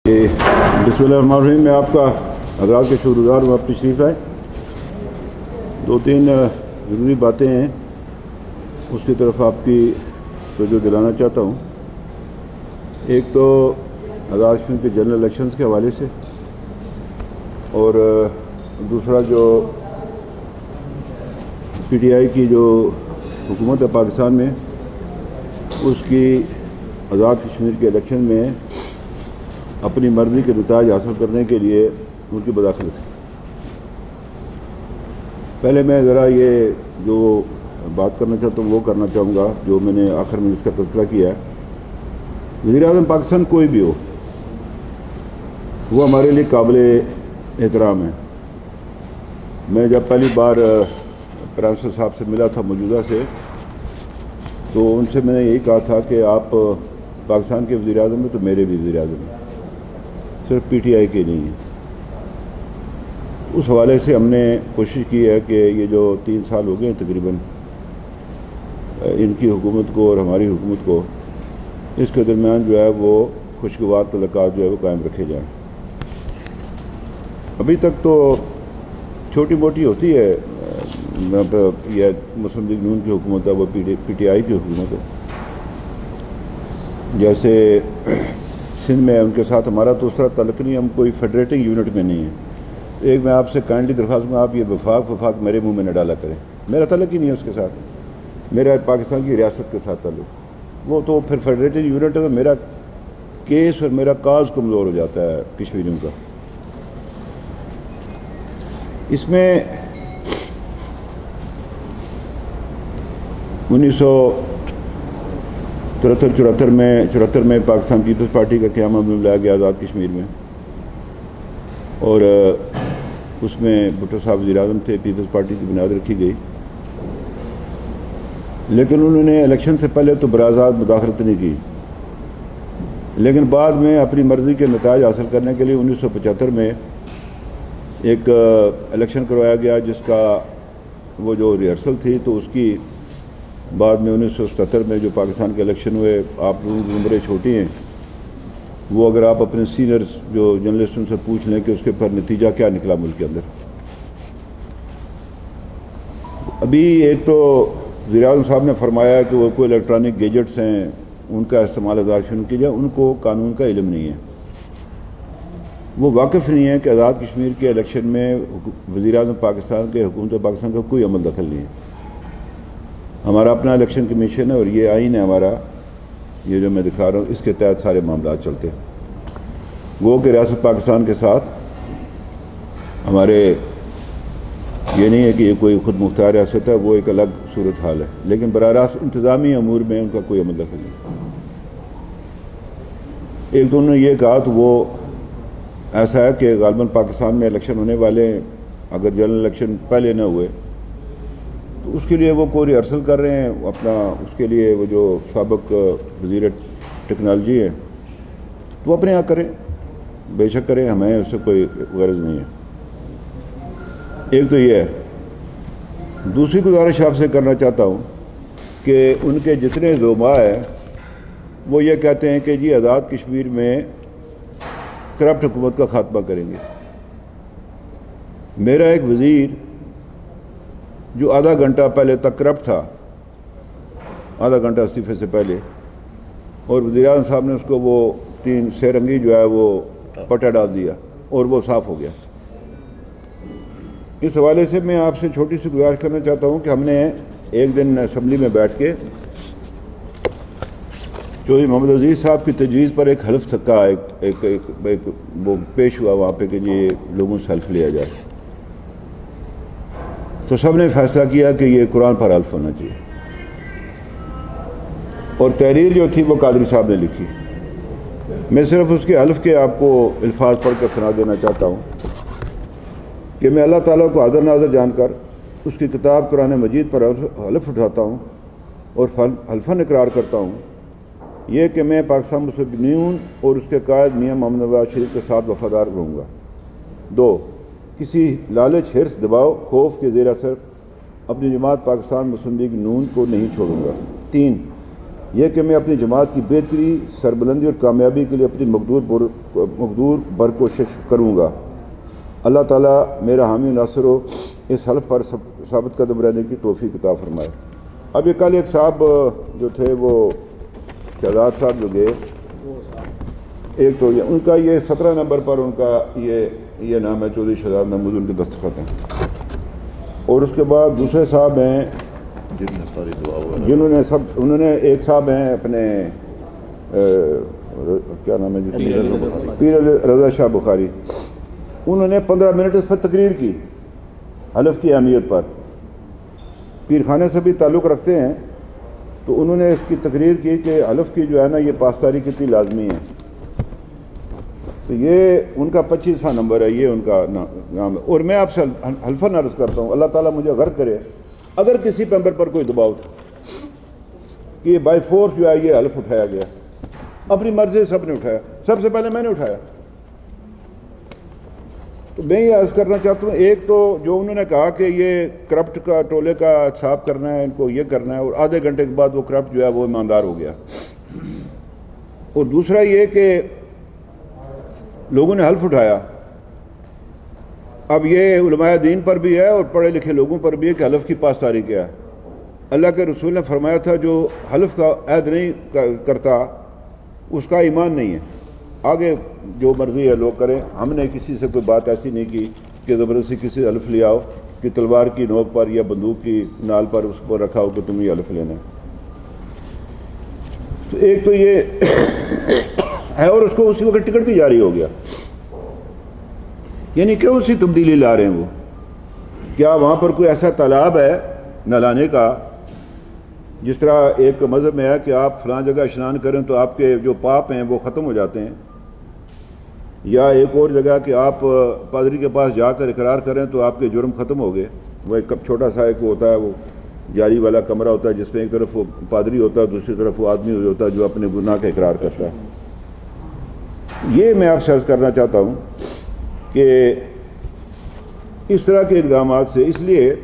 بسم اللہ الرحمن الرحیم. میں آپ کا حضرات کے شکر گزار ہوں. آپ تشریف لائیں. دو تین ضروری باتیں ہیں, اس کی طرف آپ کی توجہ دلانا چاہتا ہوں. ایک تو آزاد کشمیر کے جنرل الیکشنز کے حوالے سے, اور دوسرا جو پی ٹی آئی کی جو حکومت ہے پاکستان میں, اس کی آزاد کشمیر کے الیکشن میں اپنی مرضی کے نتائج حاصل کرنے کے لیے ان کی مداخلت ہے. پہلے میں ذرا یہ جو بات کرنا چاہتا ہوں وہ کرنا چاہوں گا جو میں نے آخر میں اس کا تذکرہ کیا ہے. وزیر اعظم پاکستان کوئی بھی ہو, وہ ہمارے لیے قابل احترام ہے. میں جب پہلی بار پرائم منسٹر صاحب سے ملا تھا موجودہ سے, تو ان سے میں نے یہی کہا تھا کہ آپ پاکستان کے وزیر اعظم ہیں تو میرے بھی وزیر اعظم ہیں, صرف پی ٹی آئی کے نہیں ہیں. اس حوالے سے ہم نے کوشش کی ہے کہ یہ جو 3 سال ہو گئے ہیں تقریباً ان کی حکومت کو اور ہماری حکومت کو, اس کے درمیان جو ہے وہ خوشگوار تعلقات جو ہے وہ قائم رکھے جائیں. ابھی تک تو چھوٹی موٹی ہوتی ہے, یہ مسلم لیگ نون کی حکومت ہے, وہ پی ٹی آئی کی حکومت ہے. جیسے سندھ میں ان کے ساتھ ہمارا تو اس طرح تعلق نہیں, ہم کوئی فیڈریٹنگ یونٹ میں نہیں ہیں. ایک میں آپ سے کائنڈلی درخواست میں, آپ یہ وفاق میرے منہ میں نہ ڈالا کریں. میرا تعلق ہی نہیں ہے اس کے ساتھ, میرا پاکستان کی ریاست کے ساتھ تعلق. وہ تو پھر فیڈریٹنگ یونٹ ہے تو میرا کیس اور میرا کاز کمزور ہو جاتا ہے کشمیریوں کا. اس میں 1973 میں پاکستان پیپلز پارٹی کا قیام عمل میں لایا گیا آزاد کشمیر میں, اور اس میں بھٹو صاحب وزیر اعظم تھے. پیپلز پارٹی کی بنیاد رکھی گئی, لیکن انہوں نے الیکشن سے پہلے تو براعظات مداخلت نہیں کی. لیکن بعد میں اپنی مرضی کے نتائج حاصل کرنے کے لیے 1975 میں ایک الیکشن کروایا گیا, جس کا وہ جو ریہرسل تھی, تو اس کی بعد میں 1977 میں جو پاکستان کے الیکشن ہوئے, آپ لوگوں کی عمریں چھوٹی ہیں, وہ اگر آپ اپنے سینئرز جو جرنلسٹوں سے پوچھ لیں کہ اس کے پر نتیجہ کیا نکلا ملک کے اندر. ابھی ایک تو وزیر اعظم صاحب نے فرمایا کہ وہ کوئی الیکٹرانک گیجٹس ہیں, ان کا استعمال آزاد کشمیر کی جائے. ان کو قانون کا علم نہیں ہے, وہ واقف نہیں ہے کہ آزاد کشمیر کے الیکشن میں وزیر اعظم پاکستان کے حکومت پاکستان کا کوئی عمل دخل نہیں ہے. ہمارا اپنا الیکشن کمیشن ہے, اور یہ آئین ہے ہمارا, یہ جو میں دکھا رہا ہوں, اس کے تحت سارے معاملات چلتے ہیں. وہ کہ ریاست پاکستان کے ساتھ ہمارے یہ نہیں ہے کہ یہ کوئی خود مختار ریاست ہے, وہ ایک الگ صورتحال ہے, لیکن براہ راست انتظامی امور میں ان کا کوئی عمل دخل نہیں. ایک تو انہوں نے یہ کہا, تو وہ ایسا ہے کہ غالباً پاکستان میں الیکشن ہونے والے ہیں, اگر جنرل الیکشن پہلے نہ ہوئے تو اس کے لیے وہ کوئی ریہرسل کر رہے ہیں اپنا. اس کے لیے وہ جو سابق وزیر ٹیکنالوجی ہے, تو وہ اپنے یہاں کریں, بے شک کریں, ہمیں اس سے کوئی غرض نہیں ہے. ایک تو یہ ہے. دوسری گزارش آپ سے کرنا چاہتا ہوں کہ ان کے جتنے زعماء ہیں وہ یہ کہتے ہیں کہ جی آزاد کشمیر میں کرپٹ حکومت کا خاتمہ کریں گے. میرا ایک وزیر جو آدھا گھنٹہ پہلے تک کرپٹ تھا, آدھا گھنٹہ استعفے سے پہلے, اور وزیر اعظم صاحب نے اس کو وہ 3 سیرنگی جو ہے وہ پٹا ڈال دیا اور وہ صاف ہو گیا. اس حوالے سے میں آپ سے چھوٹی سی گزارش کرنا چاہتا ہوں کہ ہم نے ایک دن اسمبلی میں بیٹھ کے چودھری محمد عزیز صاحب کی تجویز پر ایک حلف کا ایک وہ پیش ہوا وہاں پہ کہ یہ لوگوں سے حلف لیا جائے. تو سب نے فیصلہ کیا کہ یہ قرآن پر حلف ہونا چاہیے, اور تحریر جو تھی وہ قادری صاحب نے لکھی. میں صرف اس کے حلف کے آپ کو الفاظ پڑھ کر سنا دینا چاہتا ہوں کہ میں اللہ تعالیٰ کو حاضر ناظر جان کر اس کی کتاب قرآن مجید پر حلف اٹھاتا ہوں اور حلفاً اقرار کرتا ہوں یہ کہ میں پاکستان مسلم لیگ نون اور اس کے قائد میاں محمد نواز شریف کے ساتھ وفادار رہوں گا. 2, کسی لالچ, حرص, دباؤ, خوف کے زیر اثر اپنی جماعت پاکستان مسلم لیگ نون کو نہیں چھوڑوں گا. 3, یہ کہ میں اپنی جماعت کی بہتری، سربلندی اور کامیابی کے لیے اپنی مقدور بھر کوشش کروں گا۔ اللہ تعالیٰ میرا حامی ناصر ہو، اس حلف پر ثابت قدم رہنے کی توفیق عطا فرمائے۔ اب یہ کل ایک صاحب جو تھے وہ شہزاد صاحب جو گئے، ایک تو ان کا یہ 17 نمبر پر ان کا یہ نام ہے چودھری شہزاد محمود، ان کے دستخط ہیں، اور اس کے بعد دوسرے صاحب ہیں جنہوں نے انہوں نے ایک صاحب ہیں اپنے کیا نام ہے پیر رضا شاہ بخاری، انہوں نے 15 منٹ اس پر تقریر کی حلف کی اہمیت پر، پیر خانے سے بھی تعلق رکھتے ہیں، تو انہوں نے اس کی تقریر کی کہ حلف کی جو ہے نا یہ پاسداری کتنی لازمی ہے۔ تو یہ ان کا 25واں نمبر ہے، یہ ان کا نام ہے۔ اور میں آپ سے حلفاً عرض کرتا ہوں، اللہ تعالیٰ مجھے غرق کرے اگر کسی پیمبر پر کوئی دباؤ تھا کہ یہ بائی فورس جو ہے یہ حلف اٹھایا گیا، اپنی مرضی سے سب نے اٹھایا، سب سے پہلے میں نے اٹھایا۔ تو میں یہ عرض کرنا چاہتا ہوں، ایک تو جو انہوں نے کہا کہ یہ کرپٹ کا ٹولے کا احتساب کرنا ہے، ان کو یہ کرنا ہے، اور آدھے گھنٹے کے بعد وہ کرپٹ جو ہے وہ ایماندار ہو گیا۔ اور دوسرا یہ کہ لوگوں نے حلف اٹھایا، اب یہ علماء دین پر بھی ہے اور پڑھے لکھے لوگوں پر بھی ہے کہ حلف کی پاسداری کیا ہے۔ اللہ کے رسول نے فرمایا تھا جو حلف کا عہد نہیں کرتا اس کا ایمان نہیں ہے۔ آگے جو مرضی ہے لوگ کریں، ہم نے کسی سے کوئی بات ایسی نہیں کی کہ زبردستی کسی سے حلف لیا ہو کہ تلوار کی نوک پر یا بندوق کی نال پر اس کو رکھا ہو کہ تم یہ حلف لینا ہے۔ تو ایک تو یہ ہے، اور اس کو اسی وقت ٹکٹ بھی جاری ہو گیا، یعنی کیوں سی تبدیلی لا رہے ہیں وہ؟ کیا وہاں پر کوئی ایسا تالاب ہے نہلانے کا، جس طرح ایک مذہب میں ہے کہ آپ فلاں جگہ اشنان کریں تو آپ کے جو پاپ ہیں وہ ختم ہو جاتے ہیں، یا ایک اور جگہ کہ آپ پادری کے پاس جا کر اقرار کریں تو آپ کے جرم ختم ہو گئے۔ وہ ایک چھوٹا سا ایک ہوتا ہے، وہ جاری والا کمرہ ہوتا ہے جس میں ایک طرف وہ پادری ہوتا ہے، دوسری طرف وہ آدمی ہوتا ہے جو اپنے گناہ کا اقرار کرتا ہے۔ یہ میں آپ سے عرض کرنا چاہتا ہوں کہ اس طرح کے اقدامات سے، اس لیے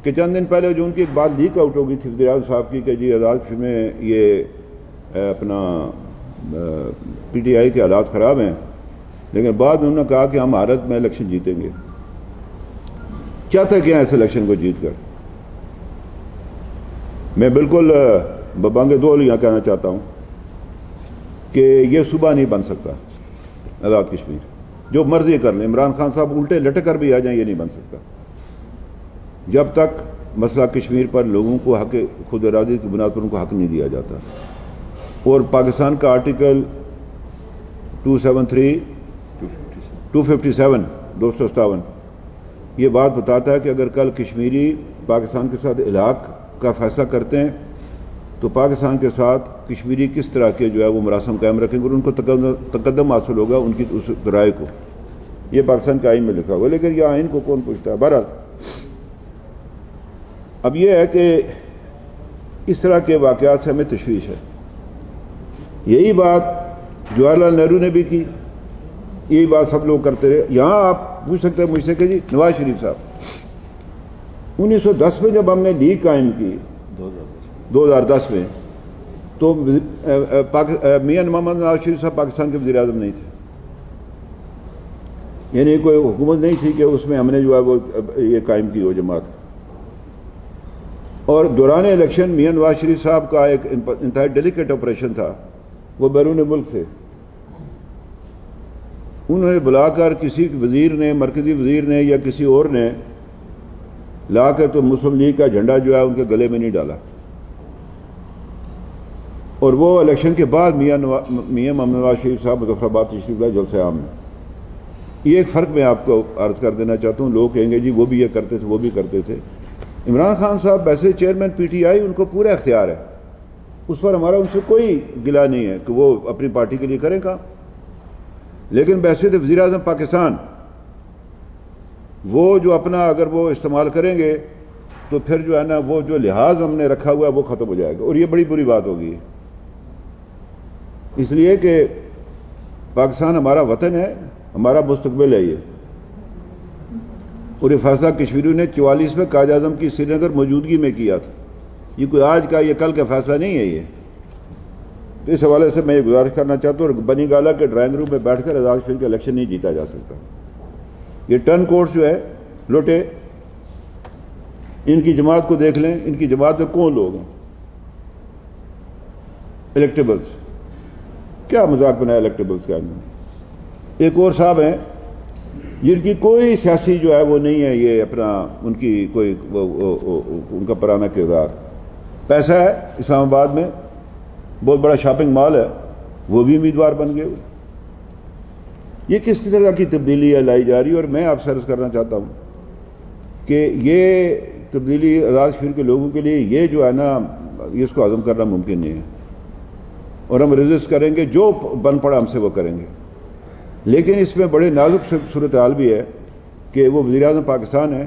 کہ چند دن پہلے جو ان کی ایک بات لیک آؤٹ ہو گئی تھی وزیر اعظم صاحب کی کہ جی آزاد کشمیر میں یہ اپنا پی ٹی آئی کے حالات خراب ہیں، لیکن بعد میں انہوں نے کہا کہ ہم بھارت میں الیکشن جیتیں گے۔ چاہتا کیا ہے اس الیکشن کو جیت کر؟ میں بالکل ببانگ دول یہاں کہنا چاہتا ہوں کہ یہ صوبہ نہیں بن سکتا آزاد کشمیر، جو مرضی کر لیں، عمران خان صاحب الٹے لٹک کر بھی آ جائیں، یہ نہیں بن سکتا جب تک مسئلہ کشمیر پر لوگوں کو حق خود ارادی کی بنیاد پر ان کو حق نہیں دیا جاتا۔ اور پاکستان کا آرٹیکل 257 یہ بات بتاتا ہے کہ اگر کل کشمیری پاکستان کے ساتھ الحاق کا فیصلہ کرتے ہیں تو پاکستان کے ساتھ کشمیری کس طرح کے جو ہے وہ مراسم قائم رکھیں گے اور ان کو تقدم حاصل ہوگا ان کی اس رائے کو۔ یہ پاکستان کے آئین میں لکھا ہوا، لیکن یہ آئین کو کون پوچھتا ہے؟ بہرحال اب یہ ہے کہ اس طرح کے واقعات سے ہمیں تشویش ہے۔ یہی بات جواہر لال نہرو نے بھی کی، یہی بات سب لوگ کرتے رہے۔ یہاں آپ پوچھ سکتے ہیں مجھ سے کہ جی نواز شریف صاحب 1910 میں جب ہم نے لیگ قائم کی 2010 میں، تو میاں محمد نواز شریف صاحب پاکستان کے وزیر اعظم نہیں تھے، یعنی کوئی حکومت نہیں تھی کہ اس میں ہم نے جو ہے وہ یہ قائم کی ہو جماعت۔ اور دوران الیکشن میاں نواز شریف صاحب کا ایک انتہائی ڈیلیکیٹ آپریشن تھا، وہ بیرون ملک تھے، انہیں بلا کر کسی وزیر نے، مرکزی وزیر نے یا کسی اور نے لا کے تو مسلم لیگ کا جھنڈا جو ہے ان کے گلے میں نہیں ڈالا، اور وہ الیکشن کے بعد میاں محمد نواز شریف صاحب مظفر آباد تشریف لائے جلسہ عام میں۔ یہ ایک فرق میں آپ کو عرض کر دینا چاہتا ہوں۔ لوگ کہیں گے جی وہ بھی یہ کرتے تھے وہ بھی کرتے تھے۔ عمران خان صاحب ویسے چیئرمین پی ٹی آئی، ان کو پورا اختیار ہے، اس پر ہمارا ان سے کوئی گلہ نہیں ہے کہ وہ اپنی پارٹی کے لیے کریں گا، لیکن ویسے تو وزیر اعظم پاکستان وہ جو اپنا اگر وہ استعمال کریں گے تو پھر جو ہے نا وہ جو لحاظ ہم نے رکھا ہوا ہے وہ ختم ہو جائے گا، اور یہ بڑی بری بات ہوگی۔ اس لیے کہ پاکستان ہمارا وطن ہے، ہمارا مستقبل ہے یہ، اور یہ فیصلہ کشمیریوں نے 44 میں قائد اعظم کی سری نگر موجودگی میں کیا تھا۔ یہ کوئی آج کا یہ کل کا فیصلہ نہیں ہے، تو اس حوالے سے میں یہ گزارش کرنا چاہتا ہوں، بنی گالہ کے ڈرائنگ روم میں بیٹھ کر آزاد کشمیر کا الیکشن نہیں جیتا جا سکتا۔ یہ ٹرن کوٹ جو ہے لوٹے، ان کی جماعت کو دیکھ لیں، ان کی جماعت میں کون لوگ ہیں؟ الیکٹیبلز، کیا مذاق بنایا الیکٹیبلز کا؟ ایک اور صاحب ہیں جن کی کوئی سیاسی جو ہے وہ نہیں ہے، یہ اپنا ان کی کوئی ان کا پرانا کردار، پیسہ ہے اسلام آباد میں بہت بڑا شاپنگ مال ہے، وہ بھی امیدوار بن گئے ہوئے۔ یہ کس طرح کی تبدیلی ہے لائی جا رہی ہے؟ اور میں آپ سے عرض کرنا چاہتا ہوں کہ یہ تبدیلی آزاد کشمیر کے لوگوں کے لیے یہ جو ہے نا، اس کو ہضم کرنا ممکن نہیں ہے، اور ہم ریزسٹ کریں گے، جو بن پڑا ہم سے وہ کریں گے۔ لیکن اس میں بڑے نازک صورتحال بھی ہے کہ وہ وزیر اعظم پاکستان ہے،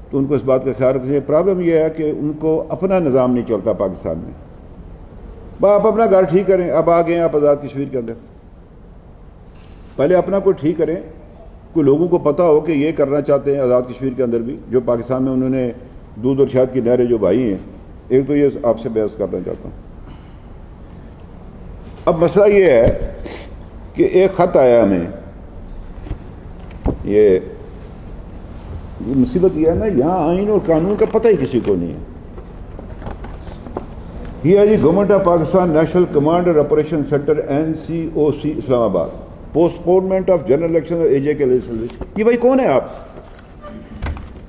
تو ان کو اس بات کا خیال رکھنا چاہیے۔ پرابلم یہ ہے کہ ان کو اپنا نظام نہیں چلتا پاکستان میں۔ آپ اپنا گھر ٹھیک کریں، اب آ گئے آپ آزاد کشمیر کے اندر، پہلے اپنا کوئی ٹھیک کریں، کوئی لوگوں کو پتہ ہو کہ یہ کرنا چاہتے ہیں آزاد کشمیر کے اندر بھی، جو پاکستان میں انہوں نے دودھ اور شہد کی نہریں جو بہائی ہیں۔ ایک تو یہ آپ سے بحث کرنا چاہتا ہوں۔ اب مسئلہ یہ ہے کہ ایک خط آیا ہمیں، یہ مصیبت یہ ہے نا، یہاں آئین اور قانون کا پتہ ہی کسی کو نہیں ہے۔ یہ ہے جی government of Pakistan national command اور operation centre NCOC Islamabad, postponement of general election AJ کے لیے۔ یہ بھائی کون ہے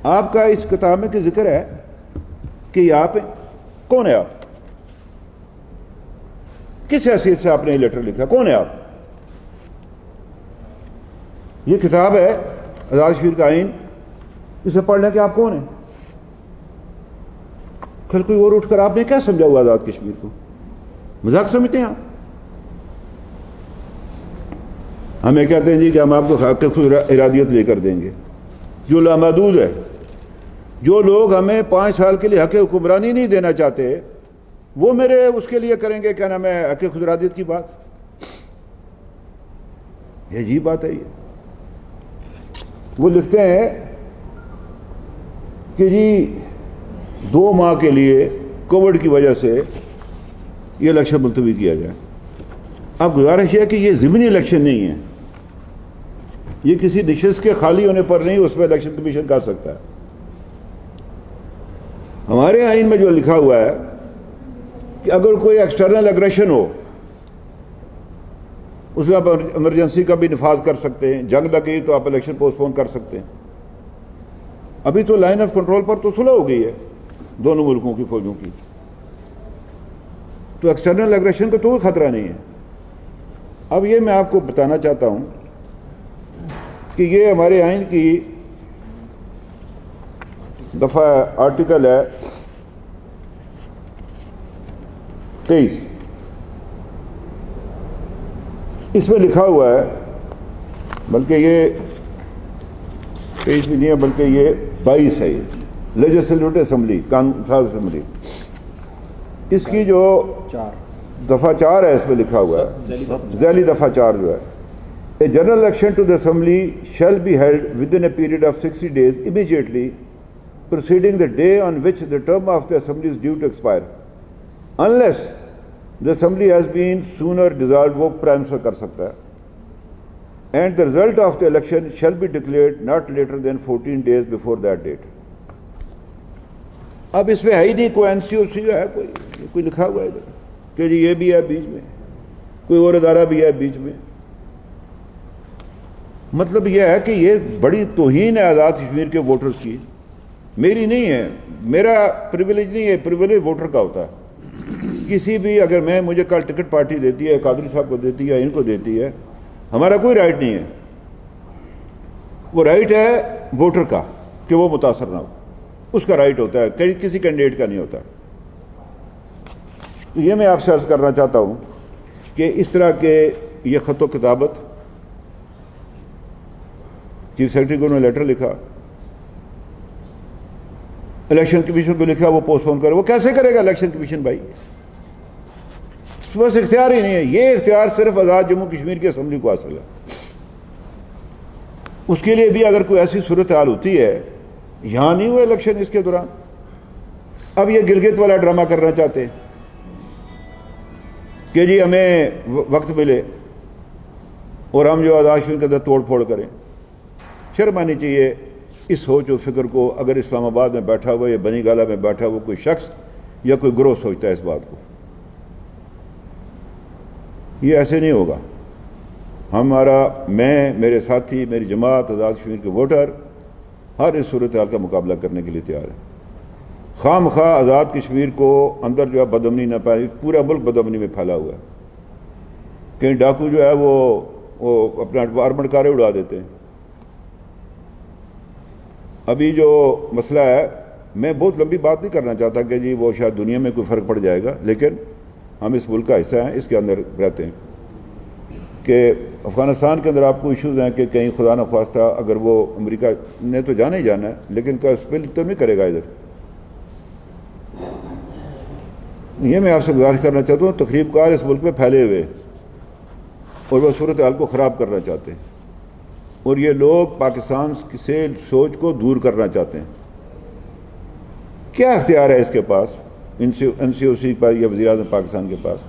آپ کا اس کتاب میں کہ ذکر ہے کہ یہ آپ ہیں؟ کون ہے آپ؟ کس حیثیت سے آپ نے یہ لیٹر لکھا؟ کون ہے آپ؟ یہ کتاب ہے آزاد کشمیر کا آئین، اسے پڑھ لیں کہ آپ کون ہیں۔ کل کوئی اور اٹھ کر آپ نے کیا سمجھا ہوا آزاد کشمیر کو؟ مذاق سمجھتے ہیں آپ؟ ہمیں کہتے ہیں جی کہ ہم آپ کو حق خود ارادیت لے کر دیں گے، جو لامحدود ہے۔ جو لوگ ہمیں 5 سال کے لیے حق حکمرانی نہیں دینا چاہتے، وہ میرے اس کے لیے کریں گے کیا نام ہے حق خود ارادیت کی بات؟ یہ عجیب بات ہے۔ یہ وہ لکھتے ہیں کہ جی 2 ماہ کے لیے کووڈ کی وجہ سے یہ الیکشن ملتوی کیا جائے۔ اب گزارش ہے کہ یہ ضمنی الیکشن نہیں ہے، یہ کسی نشست کے خالی ہونے پر نہیں اس میں الیکشن کمیشن کر سکتا ہے۔ ہمارے آئین میں جو لکھا ہوا ہے کہ اگر کوئی ایکسٹرنل اگریشن ہو، اس میں آپ ایمرجنسی کا بھی نفاذ کر سکتے ہیں، جنگ لگی تو آپ الیکشن پوسٹ پون کر سکتے ہیں۔ ابھی تو لائن آف کنٹرول پر تو صلح ہو گئی ہے دونوں ملکوں کی فوجوں کی، تو ایکسٹرنل اگریشن کا تو کوئی خطرہ نہیں ہے۔ اب یہ میں آپ کو بتانا چاہتا ہوں کہ یہ ہمارے آئین کی دفعہ آرٹیکل ہے 23، اس میں لکھا ہوا ہے، بلکہ یہ 23 بھی نہیں ہے بلکہ یہ 22 ہے، یہ لیجسلیٹو اسمبلی، قانون ساز اسمبلی، اس کی جو دفعہ 4 ہے، اس میں لکھا ہوا ہے ذیلی دفعہ 4 جو ہے، a general election to the assembly shall be held within a period of 60 days immediately preceding the day on which the term of the assembly is due to expire unless the assembly has been sooner dissolved۔ وہ prime minister کر سکتا ہے۔ and the result of the election shall be declared not later than 14 days before that date۔ اب اس میں ہے ہی نہیں کوئی NCOC جو ہے، کوئی لکھا ہوا ہے ادھر کہ جی یہ بھی ہے بیچ میں، کوئی اور ادارہ بھی ہے بیچ میں۔ مطلب یہ ہے کہ یہ بڑی توہین ہے آزاد کشمیر کے ووٹرز کی، میری نہیں ہے، میرا پریویلیج نہیں ہے، پریویلیج ووٹر کا ہوتا ہے۔ کسی بھی اگر مجھے کل ٹکٹ پارٹی دیتی ہے، قادری صاحب کو دیتی ہے، ان کو دیتی ہے، ہمارا کوئی رائٹ نہیں ہے، وہ رائٹ ہے ووٹر کا کہ وہ متاثر نہ ہو، اس کا رائٹ ہوتا ہے، کسی کینڈیڈیٹ کا نہیں ہوتا۔ تو یہ میں آپ سے عرض کرنا چاہتا ہوں کہ اس طرح کے یہ خط و کتابت چیف سیکرٹری کو انہوں نے لیٹر لکھا، الیکشن کمیشن کو لکھا، وہ پوسٹ پون کرے۔ وہ کیسے کرے گا الیکشن کمیشن بھائی؟ بس اختیار ہی نہیں ہے، یہ اختیار صرف آزاد جموں کشمیر کی اسمبلی کو حاصل ہے۔ اس کے لیے بھی اگر کوئی ایسی صورتحال ہوتی ہے، یہاں نہیں ہوا الیکشن اس کے دوران، اب یہ گلگت والا ڈرامہ کرنا چاہتے ہیں کہ کہ جی ہمیں وقت ملے اور ہم جو آزاد کشمیر کے اندر توڑ پھوڑ کریں. شرم آنی چاہیے اس سوچ و فکر کو. اگر اسلام آباد میں بیٹھا ہوا یا بنی گالہ میں بیٹھا ہوا کوئی شخص یا کوئی گروہ سوچتا ہے اس بات کو, یہ ایسے نہیں ہوگا. میں, میرے ساتھی, میری جماعت, آزاد کشمیر کے ووٹر ہر اس صورتحال کا مقابلہ کرنے کے لیے تیار ہے. خواہ مخواہ آزاد کشمیر کو اندر جو ہے بدامنی نہ پائے. پورا ملک بدامنی میں پھیلا ہوا ہے. کہیں ڈاکو جو ہے وہ اپنا آرمڈ کاریں اڑا دیتے ہیں. ابھی جو مسئلہ ہے, میں بہت لمبی بات نہیں کرنا چاہتا کہ جی وہ شاید دنیا میں کوئی فرق پڑ جائے گا, لیکن ہم اس ملک کا حصہ ہیں, اس کے اندر رہتے ہیں. کہ افغانستان کے اندر آپ کو ایشوز ہیں کہ کہیں خدا نخواستہ اگر وہ امریکہ نے تو جانا ہی جانا ہے, لیکن کا اسپل تو نہیں کرے گا ادھر. یہ میں آپ سے گزارش کرنا چاہتا ہوں, تقریب کار اس ملک میں پھیلے ہوئے اور وہ صورتحال کو خراب کرنا چاہتے ہیں, اور یہ لوگ پاکستان سے سوچ کو دور کرنا چاہتے ہیں. کیا اختیار ہے اس کے پاس, این سی او سی پر یا وزیر اعظم پاکستان کے پاس,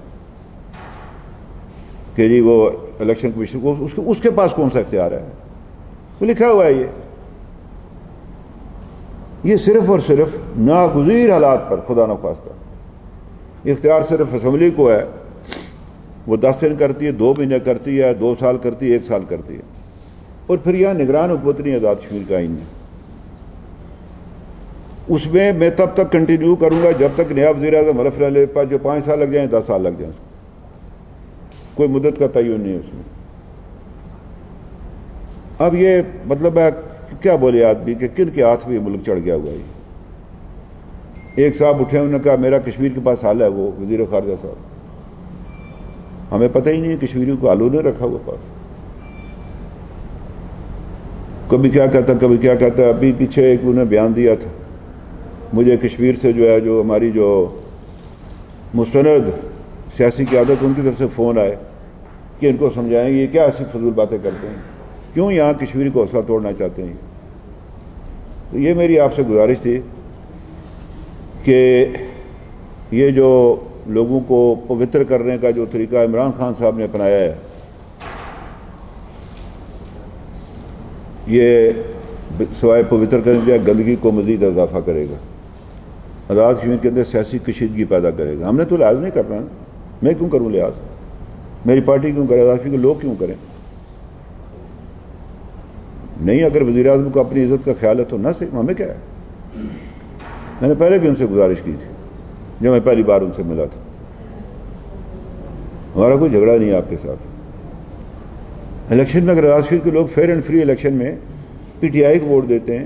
کہ جی وہ الیکشن کمیشن کو اس کے پاس کون سا اختیار ہے؟ وہ لکھا ہوا ہے. یہ صرف اور صرف ناگزیر حالات پر خدا نخواستہ اختیار صرف اسمبلی کو ہے. وہ 10 دن کرتی ہے, 2 مہینے کرتی ہے, 2 سال کرتی ہے, 1 سال کرتی ہے, اور پھر یہاں نگران حکومت نہیں آزاد کشمیر کا آئین ہے. اس میں تب تک کنٹینیو کروں گا جب تک نیا وزیر اعظم حلف نہ لے پائے. جو 5 سال لگ جائیں 10 سال لگ جائیں, کوئی مدت کا تعین نہیں ہے اس میں. اب یہ مطلب ہے کیا بولے آدمی کہ کن کے ہاتھ میں ملک چڑھ گیا ہوا ہے. ایک صاحب اٹھے, انہوں نے کہا میرا کشمیر کے پاس حل ہے, وہ وزیر خارجہ صاحب. ہمیں پتہ ہی نہیں ہے کشمیریوں کو حل نہیں رکھا ہوا پاس. کبھی کیا کہتا کبھی کیا کہتا. ابھی پیچھے ایک انہوں نے بیان دیا تھا, مجھے کشمیر سے جو ہے جو ہماری جو مستند سیاسی قیادت ان کی طرف سے فون آئے کہ ان کو سمجھائیں گے یہ کیا ایسی فضول باتیں کرتے ہیں, کیوں یہاں کشمیری کو حوصلہ توڑنا چاہتے ہیں. تو یہ میری آپ سے گزارش تھی کہ یہ جو لوگوں کو پوتر کرنے کا جو طریقہ عمران خان صاحب نے اپنایا ہے, یہ سوائے پوتر کرنے کے گندگی کو مزید اضافہ کرے گا. آزاد کشمیر کے اندر سیاسی کشیدگی پیدا کرے گا. ہم نے تو لحاظ نہیں کرنا نا, میں کیوں کروں لحاظ, میری پارٹی کیوں کرے, آزاد کشمیر کے لوگ کیوں کریں. نہیں, اگر وزیر اعظم کو اپنی عزت کا خیال ہے تو نہ صحیح, ہمیں کیا ہے. میں نے پہلے بھی ان سے گزارش کی تھی جب میں پہلی بار ان سے ملا تھا. ہمارا کوئی جھگڑا نہیں ہے آپ کے ساتھ. الیکشن میں اگر آزاد کشمیر کے لوگ فیئر اینڈ فری الیکشن میں پی ٹی آئی کو ووٹ دیتے ہیں,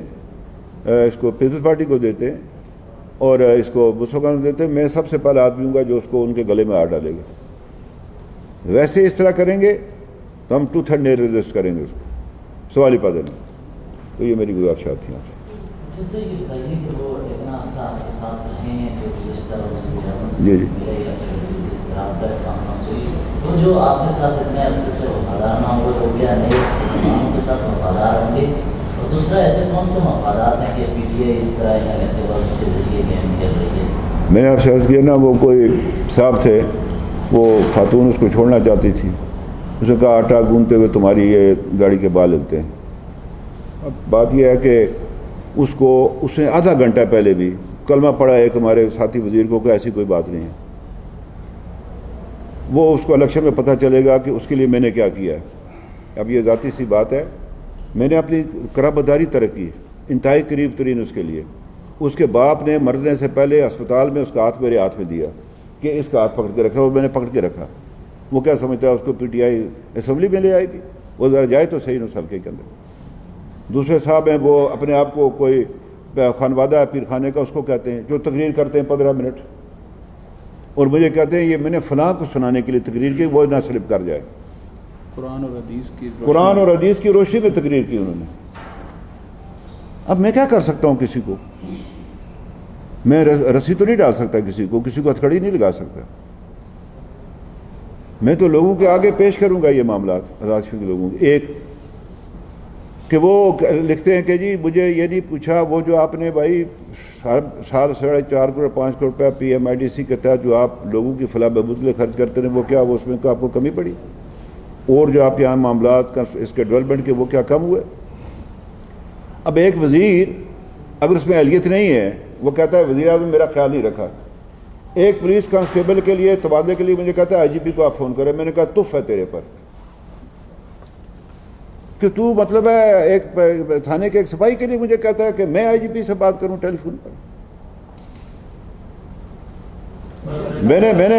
اس کو پیپلز پارٹی کو دیتے ہیں, اور اس کو مسلمان کو دیتے ہیں, میں سب سے پہلا آدمی ہوں گا جو اس کو ان کے گلے میں ہاتھ ڈالے گا. ویسے اس طرح کریں گے تو ہم 2/3 نہیں ریزسٹ کریں گے اس کو, سوال ہی پیدا نہیں. تو یہ میری گزارشات تھیں آپ سے. جی جی جو آپ کے ساتھ اتنے عرصے سے وفادار نہ ہوئے وہ کیا نئے امام کے ساتھ وفادار ہوں گے؟ اور دوسرا ایسے کون سے مفادات ہیں کہ پی ٹی آئی اس طرح الیکٹیبلس کے ذریعے گیم کھیل رہی ہے؟ میں نے آپ سے عرض کیا نا, وہ کوئی صاحب تھے, وہ خاتون اس کو چھوڑنا چاہتی تھی, اس نے کہا آٹا گوندتے ہوئے تمہاری یہ گاڑی کے بال ہلتے ہیں. اب بات یہ ہے کہ اس نے آدھا گھنٹہ پہلے بھی کلمہ پڑھا ایک ہمارے ساتھی وزیر کو کہ ایسی کوئی بات نہیں ہے. وہ اس کو الیکشن میں پتہ چلے گا کہ اس کے لیے میں نے کیا کیا ہے. اب یہ ذاتی سی بات ہے, میں نے اپنی قرابتداری طرح کی, انتہائی قریب ترین اس کے لیے. اس کے باپ نے مرنے سے پہلے اسپتال میں اس کا ہاتھ میرے ہاتھ میں دیا کہ اس کا ہاتھ پکڑ کے رکھا, وہ میں نے پکڑ کے رکھا. وہ کیا سمجھتا ہے اس کو پی ٹی آئی اسمبلی میں لے آئے گی؟ وہ ذرا جائے تو صحیح اس حلقے کے اندر. دوسرے صاحب ہیں وہ اپنے آپ کو کوئی خانوادہ ہے پیر خانے کا, اس کو کہتے ہیں, جو تقریر کرتے ہیں 15 منٹ, اور مجھے کہتے ہیں یہ میں نے فلاں کو سنانے کے لیے تقریر کی, وہ نہ سلپ کر جائے. قرآن اور حدیث کی روشنی میں تقریر کی انہوں نے. اب میں کیا کر سکتا ہوں کسی کو, میں رسی تو نہیں ڈال سکتا کسی کو ہتھکڑی نہیں لگا سکتا. میں تو لوگوں کے آگے پیش کروں گا یہ معاملات آزاد کشمیر کے لوگوں کے. ایک کہ وہ لکھتے ہیں کہ جی مجھے یہ نہیں پوچھا وہ جو آپ نے بھائی سال 4.5 کروڑ 5 کروڑ روپیہ PMIDC کے تحت جو آپ لوگوں کی فلاح بہبود کے لیے خرچ کرتے ہیں وہ کیا وہ اس میں آپ کو کمی پڑی؟ اور جو آپ کے یہاں معاملات کا اس کے ڈیولپمنٹ کے وہ کیا کم ہوئے؟ اب ایک وزیر اگر اس میں اہلیت نہیں ہے وہ کہتا ہے وزیر اعظم میرا خیال نہیں رکھا. ایک پولیس کانسٹیبل کے لیے تبادلے کے لیے مجھے کہتا ہے IGP کو آپ فون کریں. میں نے کہا تف ہے تیرے پر کہ تو مطلب ہے ایک تھانے کے ایک سپاہی کے لیے مجھے کہتا ہے کہ میں IGP سے بات کروں ٹیلی فون پر.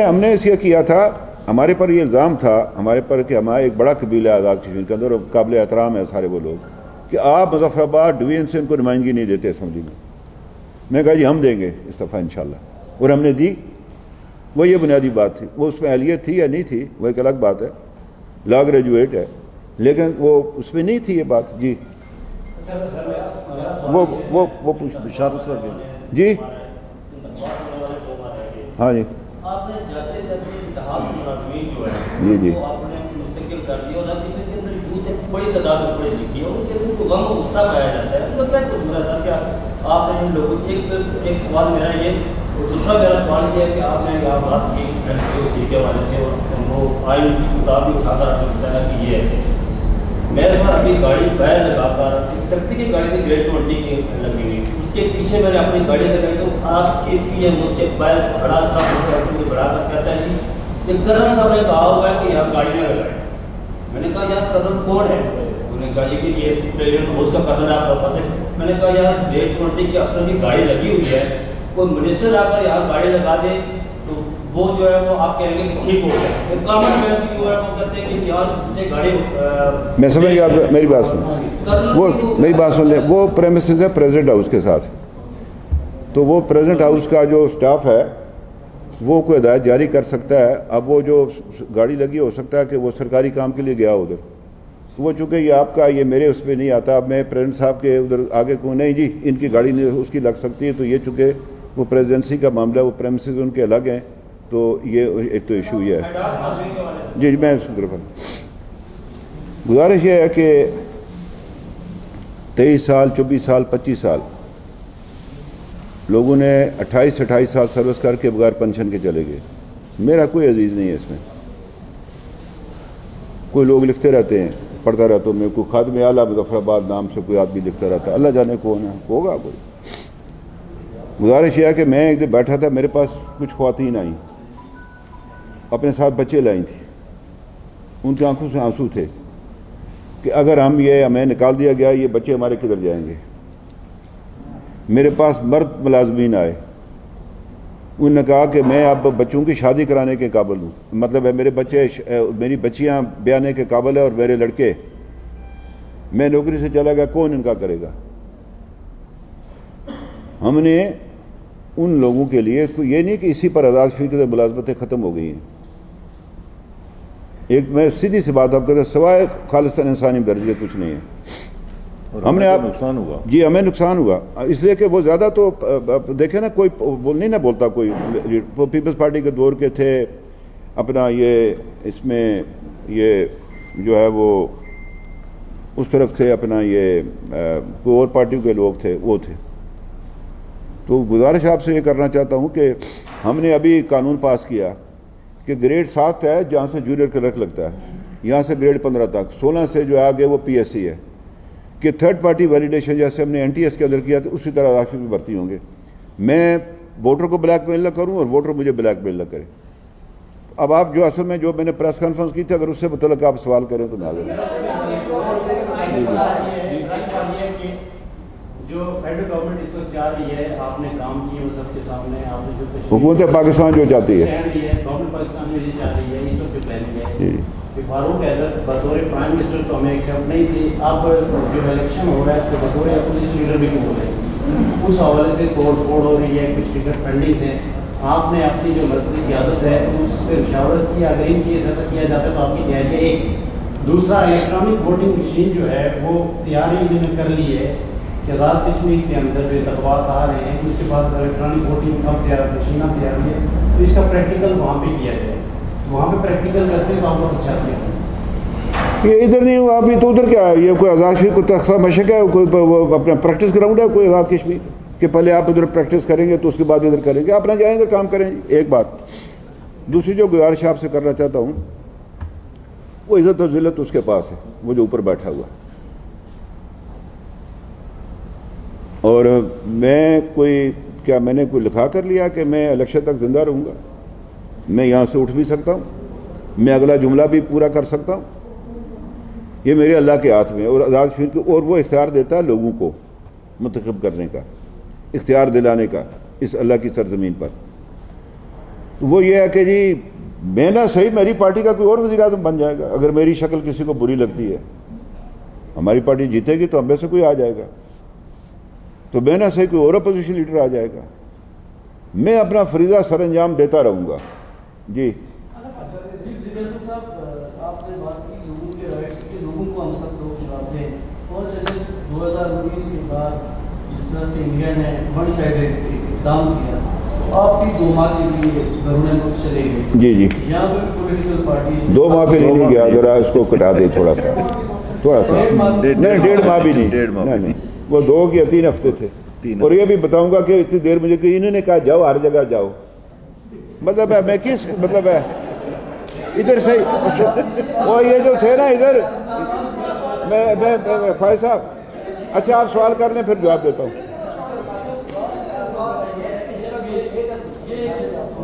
ہم نے اس یہ کیا تھا, ہمارے پر یہ الزام تھا ہمارے پر کہ ہمارا ایک بڑا قبیلہ ہے آزاد کشمیر کے اندر اور قابل احترام ہے سارے وہ لوگ کہ آپ مظفر آباد ڈویژن سے ان کو نمائندگی نہیں دیتے اسمبلی میں. میں نے کہا جی ہم دیں گے استعفیٰ انشاءاللہ, اور ہم نے دی. وہ یہ بنیادی بات تھی. وہ اس میں اہلیت تھی یا نہیں تھی وہ ایک الگ بات ہے, لا گریجویٹ ہے, لیکن وہ اس میں نہیں تھی یہ بات. جی وہ بشارت صاحب جی ہاں جی آپ نے جاتے جاتے اتحاد ملازمین جو ہے جی جی وہ آپ نے مستقل کر دیا اور اب اس کے اندر یوتھ ایک بڑی تعداد میں پڑھی لکھی ہے اور ان کو غم و غصہ پایا جاتا ہے. تو کیا کچھ میرا سر کیا آپ نے ان لوگوں ایک سوال میرا یہ اور دوسرا میرا سوال یہ ہے کہ آپ نے یہاں بات کی NCOC کے حوالے سے اور وہ آئین کی کتاب بھی اٹھا کر آپ نے بتایا کہ یہ ہے میرے ساتھ ابھی گاڑی بیر لگا کر سکتی کی گاڑی تھی گریڈ 20 کی لگی ہوئی, اس کے پیچھے میں نے اپنی گاڑی لگائی تو آپ APM اس کے بیر بڑا صاحب مجھے بڑھا کر کہتا ہے کہ یہ کرم صاحب نے کہا ہوا ہے کہ یہاں گاڑی نہ لگائیں. میں نے کہا یار کرم کون ہے؟ انہوں نے کہا یہ کہ یہ پریزیڈنٹ ہاؤس کا کرنر آپ کا پاس ہے. میں نے کہا یار گریڈ 20 کی افسر کی گاڑی لگی ہوئی ہے, کوئی منسٹر آ کر یہاں گاڑی لگا دے تو وہ جو ہے وہ آپ کہیں گے کہ ٹھیک ہو گیا. کامن مین بھی جو ہے وہ کہتے ہیں کہ یار مجھے گاڑی میں سمجھ گیا. میری بات سن, وہ میری بات سن لیں. وہ پریمیسز ہے پریزیڈنٹ ہاؤس کے ساتھ, تو وہ پریزیڈنٹ ہاؤس کا جو سٹاف ہے وہ کوئی ہدایت جاری کر سکتا ہے. اب وہ جو گاڑی لگی ہو سکتا ہے کہ وہ سرکاری کام کے لیے گیا ادھر, وہ چونکہ یہ آپ کا یہ میرے اس پہ نہیں آتا. اب میں پریزیڈنٹ صاحب کے ادھر آگے کو نہیں جی ان کی گاڑی نہیں اس کی لگ سکتی ہے, تو یہ چونکہ وہ پریزیڈنسی کا معاملہ وہ پریمیسز ان کے الگ ہیں, تو یہ ایک تو ایشو یہ ہے. جی میں گزارش یہ ہے کہ 23 سال 24 سال 25 سال لوگوں نے 28 سال سروس کر کے بغیر پنشن کے چلے گئے. میرا کوئی عزیز نہیں ہے اس میں. کوئی لوگ لکھتے رہتے ہیں, پڑھتا رہتا ہوں میں, کوئی خادم اعلیٰ مظفر آباد نام سے کوئی آدمی لکھتا رہتا ہے, اللہ جانے کون ہے ہوگا کوئی. گزارش یہ ہے کہ میں ایک دن بیٹھا تھا, میرے پاس کچھ خواتین آئیں, اپنے ساتھ بچے لائیں تھیں, ان کی آنکھوں سے آنسو تھے کہ اگر ہمیں نکال دیا گیا یہ بچے ہمارے کدھر جائیں گے. میرے پاس مرد ملازمین آئے, انہوں نے کہا کہ میں اب بچوں کی شادی کرانے کے قابل ہوں, مطلب ہے میرے بچے میری بچیاں بیانے کے قابل ہے اور میرے لڑکے, میں نوکری سے چلا گیا کون ان کا کرے گا. ہم نے ان لوگوں کے لیے یہ نہیں کہ اسی پر آزاد کشمیر کی ملازمتیں ختم ہو گئی ہیں. ایک میں سیدھی سی بات آپ کہتے ہیں سوائے خالصتاً انسانی درجے کچھ نہیں ہے. ہم نے نقصان ہوا. جی ہمیں نقصان ہوا اس لیے کہ وہ زیادہ تو دیکھیں نا کوئی نہیں نہ بولتا کوئی. پیپلز پارٹی کے دور کے تھے اپنا یہ اس میں یہ جو ہے وہ اس طرف تھے اپنا یہ کوئی اور پارٹیوں کے لوگ تھے وہ تھے. تو گزارش آپ سے یہ کرنا چاہتا ہوں کہ ہم نے ابھی قانون پاس کیا کہ گریڈ 7 ہے جہاں سے جونیئر کلرک لگتا ہے, یہاں سے گریڈ 15 تک, 16 سے جو آگے وہ PSC ہے کہ تھرڈ پارٹی ویلیڈیشن جیسے ہم نے NTS کے اندر کیا تو اسی طرح آزاد میں بھرتی ہوں گے. میں ووٹر کو بلیک میل نہ کروں اور ووٹر مجھے بلیک میل نہ کرے. اب آپ جو اصل میں جو میں نے پریس کانفرنس کی تھی اگر اس سے متعلق آپ سوال کریں تو میں آگے جو فیڈرل گورنمنٹ اس وقت چاہ رہی ہے آپ نے کام کی وہ سب کے سامنے آپ نے جو حکومت پاکستان جو چاہتی ہے گورنمنٹ پاکستان میں یہ چاہ رہی ہے اس وقت جو پلاننگ ہے کہ فاروق احمد بطور پرائم منسٹر تو ہمیں ایکسیپٹ نہیں تھی. اب جو الیکشن ہو رہا ہے تو بطور اپوزیشن لیڈر بھی کیوں ہو رہے ہیں, اس حوالے سے توڑ پھوڑ ہو رہی ہے, کچھ ٹکٹ پینڈنگ ہے. آپ نے اپنی جو مرکزی قیادت ہے اس سے مشاورت کی, اگر ان کی ایسا کیا جاتا ہے تو آپ کی تیاری ہے. ایک دوسرا الیکٹرانک ووٹنگ مشین جو ہے وہ تیاری انہوں نے کر لی ہے کہ آزاد کشمیر کے اندر جو انتخابات آ رہے ہیں اس کے بعد الیکٹرانک ووٹنگ کب تیار مشینہ تیار ہوئی ہے تو اس کا پریکٹیکل وہاں پہ کیا جائے. وہاں پہ پریکٹیکل کرتے ہیں تو آپ کو اچھا یہ ادھر نہیں ہوا ابھی تو ادھر کیا ہے؟ یہ کوئی آزاد کشمیر کو تخصہ مشق ہے؟ کوئی اپنا پریکٹس گراؤنڈ ہے کوئی آزاد کشمیر کہ پہلے آپ ادھر پریکٹس کریں گے تو اس کے بعد ادھر کریں گے؟ اپنا جائیں ادھر کام کریں. ایک بات. دوسری جو گزارش آپ سے کرنا چاہتا ہوں وہ عزت و ذلت اس کے پاس ہے، وہ جو اوپر بیٹھا ہوا ہے. اور میں نے کوئی لکھا کر لیا کہ میں الیکشن تک زندہ رہوں گا؟ میں یہاں سے اٹھ بھی سکتا ہوں، میں اگلا جملہ بھی پورا کر سکتا ہوں. یہ میرے اللہ کے ہاتھ میں ہے. اور آزاد کشمیر کو اور وہ اختیار دیتا ہے لوگوں کو منتخب کرنے کا، اختیار دلانے کا اس اللہ کی سرزمین پر. وہ یہ ہے کہ جی میں نہ صحیح میری پارٹی کا کوئی اور وزیر اعظم بن جائے گا اگر میری شکل کسی کو بری لگتی ہے. ہماری پارٹی جیتے گی تو ہم میں سے کوئی آ جائے گا، تو میں نہ صحیح کوئی اور اپوزیشن لیڈر آ جائے گا. میں اپنا فریضہ سر انجام دیتا رہوں گا. جی آپ نے بات کی لوگوں کے رائٹس کی، لوگوں کو ہم سب لوگ چاہتے ہیں. اور جیسے 2019 کے بعد جس طرح سے انڈیا نے ون سائیڈڈ اقدام کیا، تو آپ بھی 2 ماہ کے لیے بیرون ملک چلے گئے. جی جی یہاں پہ پولیٹیکل پارٹیز 2 ماہ کے لیے نہیں گیا، ذرا اس کو کٹا دے تھوڑا سا نہیں 1.5 ماہ بھی نہیں، وہ 2 یا 3 ہفتے تھے. اور یہ بھی بتاؤں گا کہ اتنی دیر مجھے کہ انہوں نے کہا جاؤ ہر جگہ جاؤ، مطلب ہے میں کس مطلب ہے ادھر سے وہ یہ جو تھے نا ادھر میں فائز صاحب اچھا آپ سوال کر لیں پھر جواب دیتا ہوں.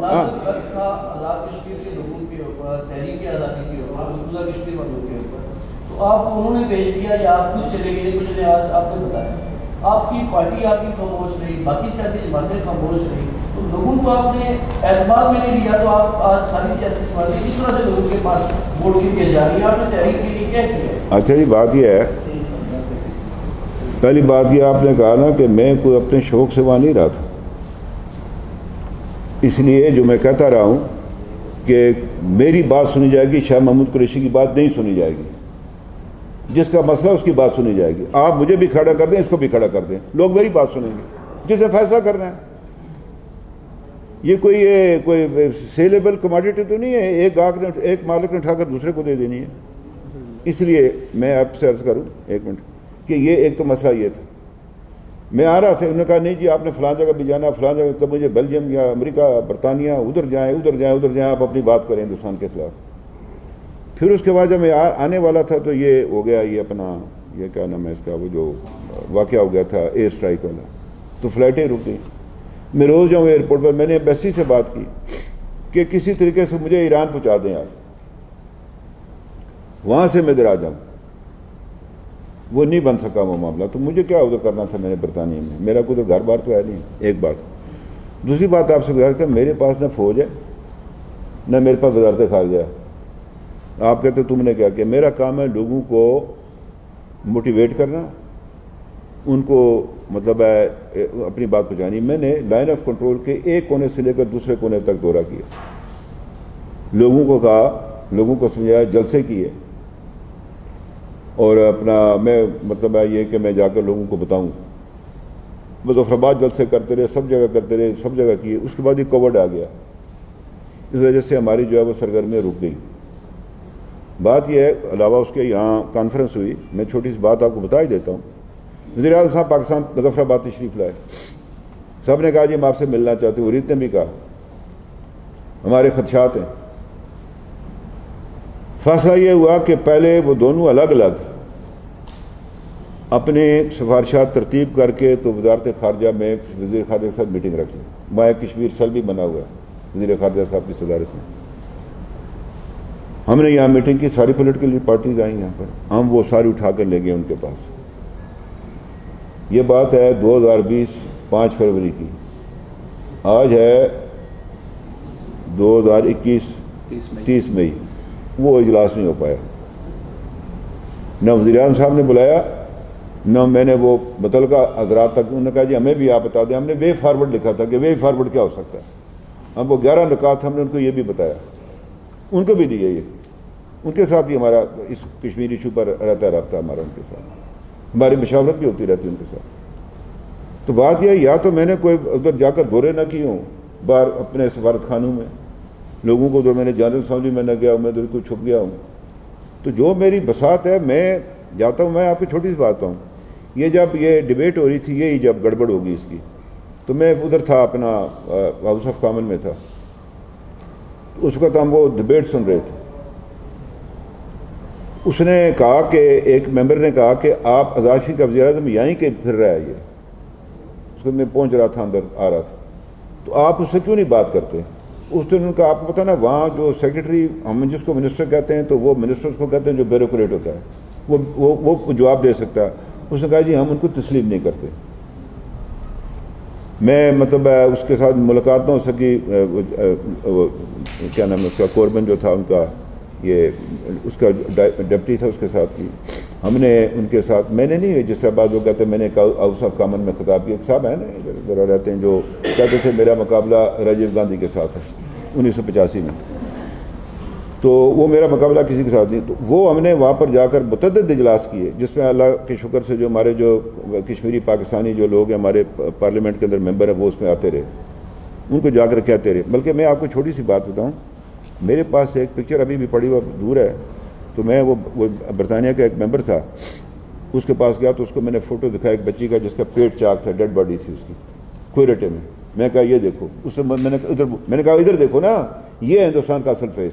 آزاد کشمیر کے لوگوں کے اوپر، تحریک آزادی کے اوپر، مقبوضہ کشمیر والوں کے اوپر، تو آپ کو انہوں نے بھیج دیا یا آپ خود چلے گئے؟ کچھ نے آج آپ نے بتایا آپ کی پارٹی آپ کی خاموش رہی، باقی سیاسی جماعتیں خاموش رہی، تو لوگوں کو آپ نے اعتماد میں نہیں لیا، تو آپ آج ساری سیاسی جماعتیں کس طرح سے لوگوں کے پاس ووٹ کی جا رہی ہے؟ آپ نے تحریک کے لیے کیا کیا؟ اچھا جی بات یہ ہے، پہلی بات یہ آپ نے کہا نا کہ میں کوئی اپنے شوق سے وہاں نہیں رہا تھا، اس لیے جو میں کہتا رہا ہوں کہ میری بات سنی جائے گی، شاہ محمود قریشی کی بات نہیں سنی جائے گی. جس کا مسئلہ اس کی بات سنی جائے گی. آپ مجھے بھی کھڑا کر دیں، اس کو بھی کھڑا کر دیں، لوگ میری بات سنیں گے، جسے فیصلہ کرنا ہے. یہ کوئی سیلیبل کموڈیٹی تو نہیں ہے ایک مالک نے اٹھا کر دوسرے کو دے دینی ہے. اس لیے میں آپ سے عرض کروں 1 منٹ کہ یہ ایک تو مسئلہ یہ تھا. میں آ رہا تھا، انہوں نے کہا نہیں جی آپ نے فلاں جگہ بھی جانا، فلاں جگہ، تو مجھے بیلجیم یا امریکہ برطانیہ ادھر جائیں آپ اپنی بات کریں ہندوستان کے خلاف. پھر اس کے بعد جب میں آنے والا تھا تو یہ ہو گیا، یہ اپنا یہ کیا نام ہے اس کا، وہ جو واقعہ ہو گیا تھا ایئر اسٹرائک والا، تو فلائٹیں رک گئیں. میں روز جاؤں ایئرپورٹ پر، میں نے ایمبیسی سے بات کی کہ کسی طریقے سے مجھے ایران پہنچا دیں آپ، وہاں سے میں ادھر آ جاؤں. وہ نہیں بن سکا وہ معاملہ. تو مجھے کیا ادھر کرنا تھا میں نے برطانیہ میں، میرا کوئی گھر بار تو ہے نہیں. ایک بات. دوسری بات آپ سے گزارش کر، میرے پاس نہ فوج ہے نہ میرے پاس وزارت خارجہ ہے. آپ کہتے تم نے کیا کیا؟ میرا کام ہے لوگوں کو موٹیویٹ کرنا، ان کو مطلب ہے اپنی بات پہنچانی. میں نے لائن آف کنٹرول کے ایک کونے سے لے کر دوسرے کونے تک دورہ کیا، لوگوں کو کہا، لوگوں کو سمجھایا، جلسے کیے. اور اپنا میں مطلب ہے یہ کہ میں جا کر لوگوں کو بتاؤں. مظفرآباد جلسے کرتے رہے، سب جگہ کیے. اس کے بعد یہ کووڈ آ گیا، اس وجہ سے ہماری جو ہے وہ سرگرمیاں رک گئی. بات یہ ہے، علاوہ اس کے یہاں کانفرنس ہوئی، میں چھوٹی سی بات آپ کو بتا ہی دیتا ہوں. وزیر اعظم صاحب پاکستان مظفرآباد تشریف لائے، سب نے کہا جی ہم آپ سے ملنا چاہتے ہیں. ریت نے بھی کہا ہمارے خدشات ہیں. فیصلہ یہ ہوا کہ پہلے وہ دونوں الگ الگ اپنے سفارشات ترتیب کر کے تو وزارت خارجہ میں وزیر خارجہ کے ساتھ میٹنگ رکھ لیں. وہاں کشمیر سیل بھی بنا ہوا ہے وزیر خارجہ صاحب کی صدارت میں. ہم نے یہاں میٹنگ کی، ساری پولیٹیکل پارٹیز آئیں یہاں پر، ہم وہ ساری اٹھا کر لے گئے ان کے پاس. یہ بات ہے 2020 5 فروری کی. آج ہے 2021 30 مئی. وہ اجلاس نہیں ہو پایا. نہ وزیر اعظم صاحب نے بلایا، نہ میں نے وہ متعلقہ حضرات تک. انہوں نے کہا جی ہمیں بھی آپ بتا دیں. ہم نے وے فارورڈ لکھا تھا کہ وے فارورڈ کیا ہو سکتا ہے. ہم وہ 11 نکات ہم نے ان کو یہ بھی بتایا، ان کو بھی دیے. یہ ان کے ساتھ بھی ہمارا اس کشمیر ایشو پر رہتا ہے رابطہ ہمارا، ان کے ساتھ ہماری مشاورت بھی ہوتی رہتی ہے ان کے ساتھ. تو بات یہ ہے، یا تو میں نے کوئی ادھر جا کر دورے نہ کیے ہوں باہر اپنے سفارت خانوں میں، لوگوں کو جو میں نے جنرل اسمبلی میں نہ گیا ہوں، میں ادھر کوئی چھپ گیا ہوں، تو جو میری بساط ہے میں جاتا ہوں. میں آپ کو چھوٹی سی بات بتاؤں, یہ جب یہ ڈبیٹ ہو رہی تھی, یہی جب گڑبڑ ہوگی اس کی, تو میں ادھر تھا اپنا ہاؤس آف کامن میں تھا. اس وقت ہم وہ ڈبیٹ سن رہے تھے. اس نے کہا کہ ایک ممبر نے کہا کہ آپ ازاشی کا وزیر اعظم یہیں کہ پھر رہا ہے یہ. اس وقت میں پہنچ رہا تھا, اندر آ رہا تھا, تو آپ اس سے کیوں نہیں بات کرتے؟ اس دن ان کا آپ کو پتا نا, وہاں جو سیکرٹری ہم جس کو منسٹر کہتے ہیں, تو وہ منسٹر کو کہتے ہیں جو بیوروکریٹ ہوتا ہے, وہ جواب دے سکتا ہے. اس نے کہا جی ہم ان کو تسلیم نہیں کرتے. میں مطلب اس کے ساتھ ملاقات نہ ہو سکی. کیا نام ہے اس کا, کوربن جو تھا ان کا, یہ اس کا ڈپٹی تھا, اس کے ساتھ کی. ہم نے ان کے ساتھ, میں نے نہیں, جس طرح بعض لوگ کہتے ہیں میں نے ہاؤس آف کامن میں خطاب کیا. صاحب ہیں نا ادھر رہتے ہیں, جو کہتے تھے میرا مقابلہ راجیو گاندھی کے ساتھ ہے 1985 میں, تو وہ میرا مقابلہ کسی کے ساتھ نہیں. تو وہ ہم نے وہاں پر جا کر متعدد اجلاس کیے, جس میں اللہ کے شکر سے جو ہمارے جو کشمیری پاکستانی جو لوگ ہیں ہمارے پارلیمنٹ کے اندر ممبر ہیں, وہ اس میں آتے رہے, ان کو جا کر کہتے رہے. بلکہ میں آپ کو چھوٹی سی بات بتاؤں, میرے پاس ایک پکچر ابھی بھی پڑی ہوا دور ہے, تو میں وہ برطانیہ کا ایک ممبر تھا, اس کے پاس گیا تو اس کو میں نے فوٹو دکھایا ایک بچی کا جس کا پیٹ چاک تھا, ڈیڈ باڈی تھی اس کی, کوئرٹے میں. میں کہا یہ دیکھو. اس سے میں نے کہا ادھر دیکھو نا, یہ ہندوستان کا اصل فیس.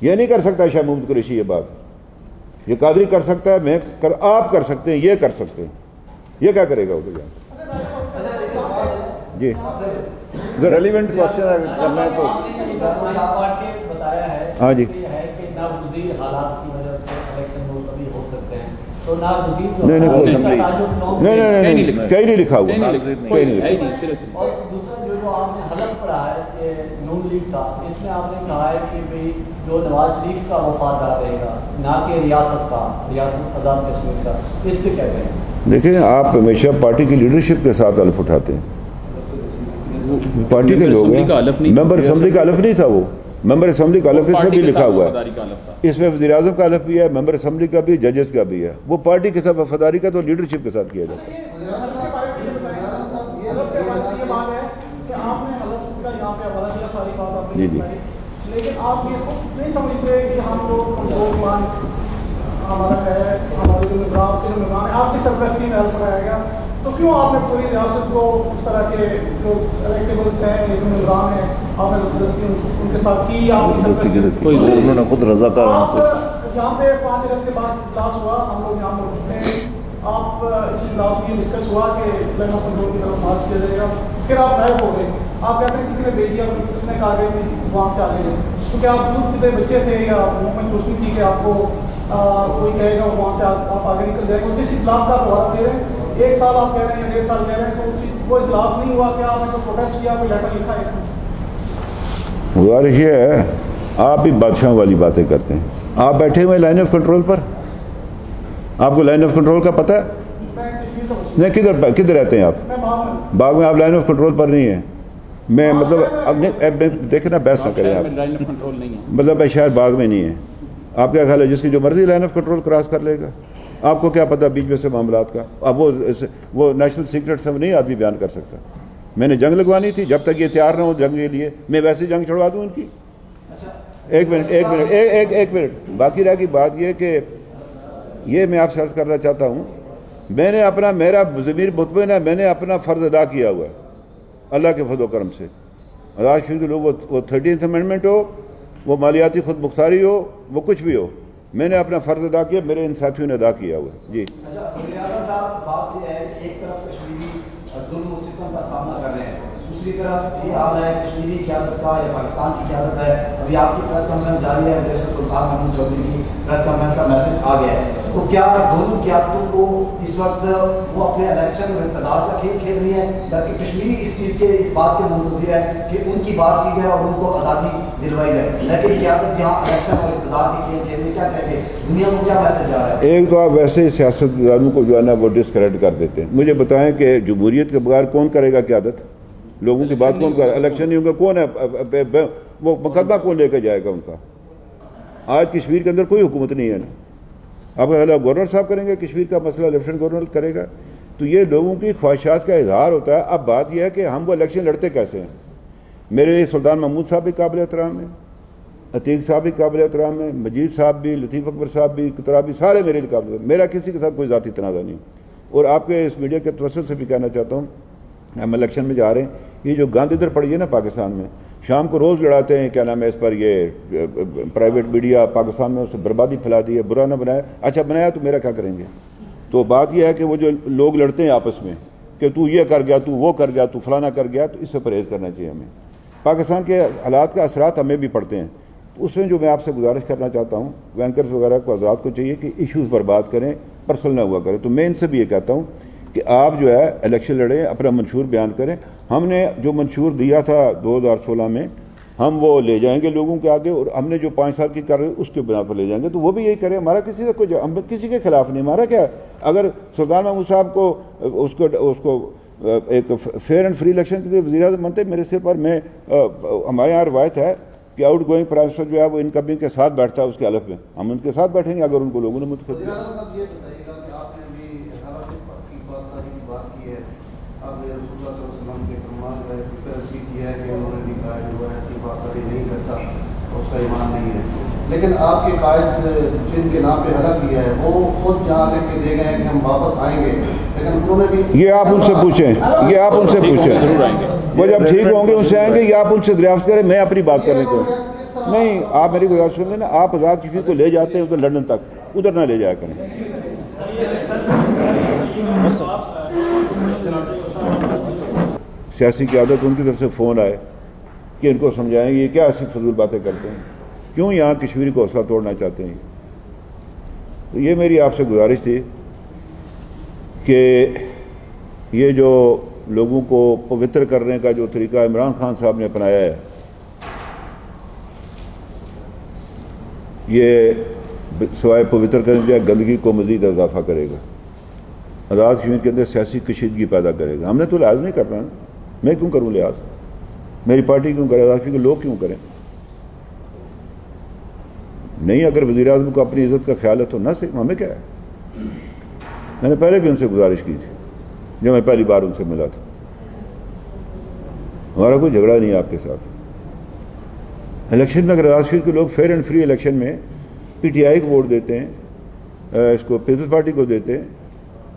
یہ نہیں کر سکتا شاہ محمود قریشی یہ بات, یہ قادری کر سکتا ہے, آپ کر سکتے ہیں, یہ کر سکتے ہیں. یہ کیا کرے گا ادھر جا جی ریلیونٹ کوشچن کرنا ہے تو ہاں جی. نہیں کہیں نہیں لکھا ہوا, کہیں نہیں لکھا. اور دوسرا جو آپ نے حلف پڑھا ہے کہ نون لیگ کا, اس میں آپ نے کہا ہے کہ بھئی جو نواز شریف کا وفادار رہے گا, نہ کہ ریاست کا, ریاست آزاد کشمیر کا, اس پہ کیا کہیں؟ دیکھیں آپ ہمیشہ پارٹی کی لیڈرشپ کے ساتھ حلف اٹھاتے ہیں. پارٹی کے لوگ ہیں, ممبر اسمبلی کا حلف نہیں تھا, وہ ممبر اسمبلی کا حلف اس میں بھی لکھا ہوا ہے. اس میں وزیر اعظم کا حلف بھی ہے, ممبر اسمبلی کا بھی, ججز کا بھی ہے. وہ پارٹی کے ساتھ وفاداری کا تو لیڈرشپ کے ساتھ کیا جاتا ہے. جی جی لیکن آپ یہ نہیں سمجھتے کہ ہم لوگ کمزور ہمارا ہے, ہمارے جو نظام ہے, آپ کی سرپرستی میں حل کرایا گیا, تو کیوں آپ نے پوری ریاست کو اس طرح کے جو الیکٹیبلس ہیں, جو نظام ہیں, آپ نے زبردستی ان کے ساتھ کی؟ انہوں نے خود رضا کا یہاں پہ 5 اگست کے بعد اجلاس ہوا, ہم لوگ یہاں موجود ہیں, آپ اس اجلاس میں یہ ڈسکس ہوا کہ لائن آف کنٹرول کی طرف مارچ کیا جائے گا, پھر آپ غائب ہو گئے. آپ کہتے ہیں کسی نے بھیج دیا, کس نے کہا کہ وہاں سے آگے جائیں, کیونکہ آپ دودھ کتنے بچے تھے یا منہ میں چوسنی تھی کہ آپ کو کوئی کہے گا وہاں سے آپ آگے نکل جائیں گے. جس اجلاس کا دوبارہ دے رہے ہیں, 1 سال آپ کہہ رہے ہیں, 1.5 سال کہہ رہے ہیں, تو وہ اجلاس نہیں ہوا, کیا آپ نے کوئی پروٹیسٹ کیا, کوئی لیٹر لکھا ہے؟ گزارش یہ ہے, آپ بھی بادشاہوں والی باتیں کرتے ہیں. آپ بیٹھے ہوئے لائن آف کنٹرول پر, آپ کو لائن آف کنٹرول کا پتہ ہے؟ نہیں, کدھر رہتے ہیں آپ؟ باغ میں. آپ لائن آف کنٹرول پر نہیں ہیں. میں مطلب اب دیکھیں نا, بحث نہ کریں آپ, مطلب میں شہر باغ میں نہیں ہے. آپ کیا خیال ہے جس کی جو مرضی لائن آف کنٹرول کراس کر لے گا؟ آپ کو کیا پتہ بیچ میں سے معاملات کا؟ اب وہ نیشنل سیکرٹ سے نہیں آدمی بیان کر سکتا. میں نے جنگ لگوانی تھی, جب تک یہ تیار نہ ہو جنگ کے لیے, میں ویسے جنگ چھڑوا دوں ان کی. ایک منٹ باقی رہ گئی بات یہ کہ یہ میں آپ سے عرض کرنا چاہتا ہوں, میں نے اپنا, میرا ضمیر مطمئن ہے, میں نے اپنا فرض ادا کیا ہوا ہے اللہ کے فضل و کرم سے. آزاد کشمیر کے لوگ, وہ 13th امینڈمنٹ ہو, وہ مالیاتی خود مختاری ہو, وہ کچھ بھی ہو, میں نے اپنا فرض ادا کیا, میرے ان ساتھیوں نے ادا کیا ہوا ہے. جی بات یہ ہے کہ ایک طرف کشمیری ظلم و ستم کا سامنا کر رہے ہیں, دوسری طرف یہ حال ہے کشمیری قیادت کا یا پاکستان کی قیادت ہے. ابھی آپ کی پریس کانفرنس جاری ہے, جیسے سلطان محمود چودھری کی پریس کانفرنس کا میسج آ گیا ہے, تو کیا دونوں قیادتوں کو اس وقت وہ اپنے الیکشن میں اقتدار کا کھیل کھیل رہی ہیں, جبکہ کشمیری اس چیز کے, اس بات کے منتظر ہے کہ ان کی بات کی جائے اور ان کو آزادی دلوائی جائے, لیکن قیادت یہاں الیکشن اور اقتدار کے کھیل کھیل رہی ہے؟ کیا کہتے ہیں, دنیا کو کیا میسج آ رہا ہے؟ ایک تو آپ ویسے ہی سیاستدانوں کو جو ہے نا وہ ڈسکریڈٹ کر دیتے ہیں. مجھے بتائیں کہ جمہوریت کے بغیر کون کرے گا قیادت؟ لوگوں کی بات کون کرے؟ الیکشن نہیں ہوگا, کون ہے وہ مقدمہ کون لے کے جائے گا ان کا؟ آج کشمیر کے اندر کوئی حکومت نہیں ہے نا. آپ کا گورنر صاحب کریں گے کشمیر کا مسئلہ, لیفٹنٹ گورنر کرے گا, تو یہ لوگوں کی خواہشات کا اظہار ہوتا ہے. اب بات یہ ہے کہ ہم وہ الیکشن لڑتے کیسے ہیں. میرے لیے سلطان محمود صاحب بھی قابل احترام ہیں, عتیق صاحب بھی قابل احترام ہے، مجید صاحب بھی، لطیف اکبر صاحب بھی، قطرابی، سارے میرے لیے قابل، میرا کسی کے ساتھ کوئی ذاتی تنازع نہیں. اور آپ کے اس میڈیا کے توسط سے بھی کہنا چاہتا ہوں، ہم الیکشن میں جا رہے ہیں، یہ جو گند ادھر پڑی ہے نا پاکستان میں، شام کو روز لڑاتے ہیں کیا نام ہے اس پر، یہ پرائیویٹ میڈیا پاکستان میں اس سے بربادی پھیلا دی ہے، برا نہ بنایا، اچھا بنایا تو میرا کیا کریں گے. تو بات یہ ہے کہ وہ جو لوگ لڑتے ہیں آپس میں کہ تو یہ کر گیا، تو وہ کر گیا، تو فلانا کر گیا، تو اس سے پرہیز کرنا چاہیے ہمیں. پاکستان کے حالات کا اثرات ہمیں بھی پڑتے ہیں. اس میں جو میں آپ سے گزارش کرنا چاہتا ہوں، وینکرز وغیرہ کو حضرات کو چاہیے کہ ایشوز پر بات کریں، پرسنل نہ ہوا کریں. تو میں ان سے بھی یہ کہتا ہوں کہ آپ جو ہے الیکشن لڑیں، اپنا منشور بیان کریں. ہم نے جو منشور دیا تھا 2016 میں، ہم وہ لے جائیں گے لوگوں کے آگے، اور ہم نے جو 5 سال کی کر رہے ہیں اس کے بنا پر لے جائیں گے. تو وہ بھی یہی کریں. ہمارا کسی سے کوئی، ہم کسی کے خلاف نہیں. ہمارا کیا، اگر سلطان محمود صاحب کو اس کو ایک فیئر اینڈ فری الیکشن کے لیے وزیر اعظم بنتے، میرے سر پر، میں ہمارے یہاں روایت ہے کہ آؤٹ گوئنگ پرائم منسٹر جو ہے وہ انکمنگ کے ساتھ بیٹھتا ہے اس کے حلف میں، ہم ان کے ساتھ بیٹھیں گے اگر ان کو لوگوں نے منتخب کیا. یہ بتائیے گا کہ آپ نے بھی کی بات کی ہے، آپ نے رسول اللہ صلی اللہ علیہ وسلم کے فرمان کا ذکر کیا ہے کہ انہوں نے بھی کہا جو ہے کہ پاسداری نہیں کرتا، اس کا ایمان نہیں ہے. لیکن آپ کے قائد جن کے نام پہ حلف لیا ہے وہ خود جہاں لکھ کے دے گئے ہیں کہ ہم واپس آئیں گے، لیکن انہوں نے بھی، یہ آپ ان سے پوچھیں، یہ آپ ان سے پوچھیں، وہ جب ٹھیک ہوں گے ان سے آئیں گے، یا آپ ان سے دریافت کریں. میں اپنی بات کرنے کو نہیں، آپ میری گزارش سن لیں نا، آپ آزاد کشمیر کو لے جاتے ہیں ادھر لندن تک، ادھر نہ لے جایا کریں. سیاسی قیادت ان کی طرف سے فون آئے کہ ان کو سمجھائیں یہ کیا ایسی فضول باتیں کرتے ہیں، کیوں یہاں کشمیری کو حوصلہ توڑنا چاہتے ہیں. تو یہ میری آپ سے گزارش تھی کہ یہ جو لوگوں کو پوتر کرنے کا جو طریقہ عمران خان صاحب نے اپنایا ہے، یہ سوائے پوتر کرنے کے گندگی کو مزید اضافہ کرے گا، آزاد کشمیر کے اندر سیاسی کشیدگی پیدا کرے گا. ہم نے تو لحاظ نہیں کرنا نا، میں کیوں کروں لحاظ، میری پارٹی کیوں کرے، آزاد کشمیر کے لوگ کیوں کریں. نہیں، اگر وزیر اعظم کو اپنی عزت کا خیال ہے تو نہ صحیح، ہمیں کیا ہے. میں نے پہلے بھی ان سے گزارش کی تھی جب میں پہلی بار ان سے ملا تھا. ہمارا کوئی جھگڑا نہیں ہے آپ کے ساتھ. الیکشن میں اگر آزاد کشمیر کے لوگ فیئر اینڈ فری الیکشن میں پی ٹی آئی کو ووٹ دیتے ہیں، اس کو پیپلز پارٹی کو دیتے ہیں،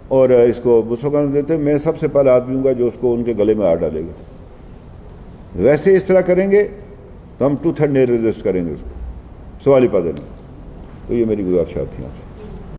اور اس کو مسلمان کو دیتے ہیں، میں سب سے پہلا آدمی ہوں گا جو اس کو ان کے گلے میں ہاتھ ڈالے گا. ویسے اس طرح کریں گے تو ہم 2/3 ریزسٹ کریں گے اس کو، سوال ہی پیدا نہیں. تو یہ میری گزارشات تھی آپ سے.